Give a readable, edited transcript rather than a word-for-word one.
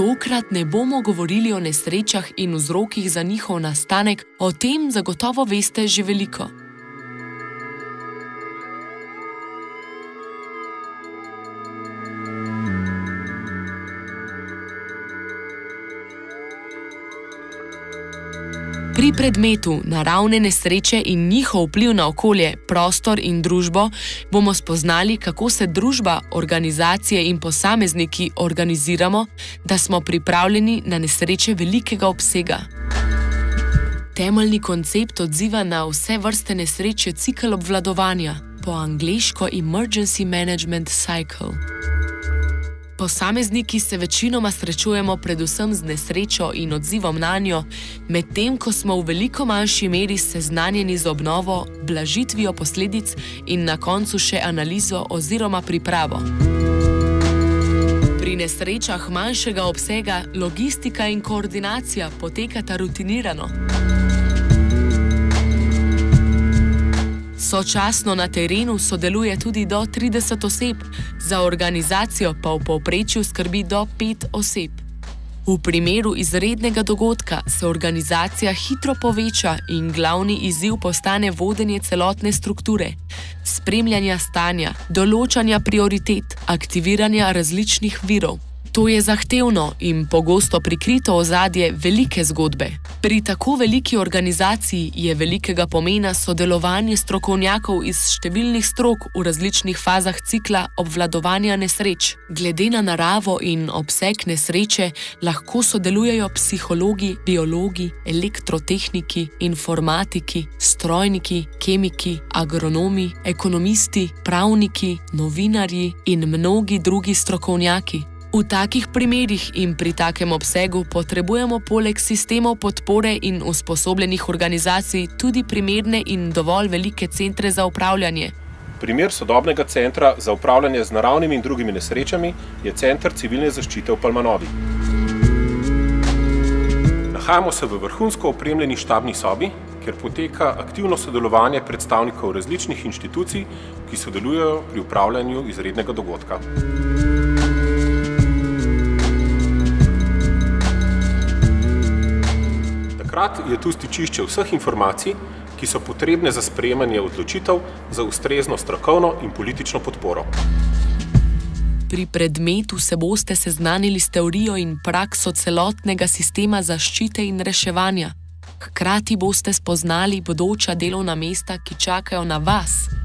Tokrat ne bomo govorili o nesrečah in vzrokih za njihov nastanek, o tem zagotovo veste že veliko. Pri predmetu naravne nesreče in njihov vpliv na okolje, prostor in družbo bomo spoznali, kako se družba, organizacije in posamezniki organiziramo, da smo pripravljeni na nesreče velikega obsega. Temeljni koncept odziva na vse vrste nesreč je cikel obvladovanja, po angleško Emergency Management Cycle. Posamezniki se večinoma srečujemo predvsem z nesrečo in odzivom nanjo, medtem ko smo v veliko manjši meri seznanjeni z obnovo, blažitvijo posledic in na koncu še analizo oziroma pripravo. Pri nesrečah manjšega obsega logistika in koordinacija potekata rutinirano. Sočasno na terenu sodeluje tudi do 30 oseb, za organizacijo pa v povprečju skrbi do 5 oseb. V primeru izrednega dogodka se organizacija hitro poveča in glavni izziv postane vodenje celotne strukture, spremljanja stanja, določanja prioritet, aktiviranja različnih virov. To je zahtevno in pogosto prikrito ozadje velike zgodbe. Pri tako veliki organizaciji je velikega pomena sodelovanje strokovnjakov iz številnih strok v različnih fazah cikla obvladovanja nesreč. Glede na naravo in obseg nesreče lahko sodelujejo psihologi, biologi, elektrotehniki, informatiki, strojniki, kemiki, agronomi, ekonomisti, pravniki, novinarji in mnogi drugi strokovnjaki. V takih primerih in pri takem obsegu potrebujemo poleg sistemov podpore in usposobljenih organizacij tudi primerne in dovolj velike centre za upravljanje. Primer sodobnega centra za upravljanje z naravnimi in drugimi nesrečami je Center civilne zaščite v Palmanovi. Nahajamo se v vrhunsko opremljeni štabni sobi, kjer poteka aktivno sodelovanje predstavnikov različnih inštitucij, ki sodelujejo pri upravljanju izrednega dogodka. Takrat je tu stičišče vseh informacij, ki so potrebne za sprejemanje odločitev za ustrezno strokovno in politično podporo. Pri predmetu se boste seznanili s teorijo in prakso celotnega sistema zaščite in reševanja. Hkrati boste spoznali bodoča delovna mesta, ki čakajo na vas.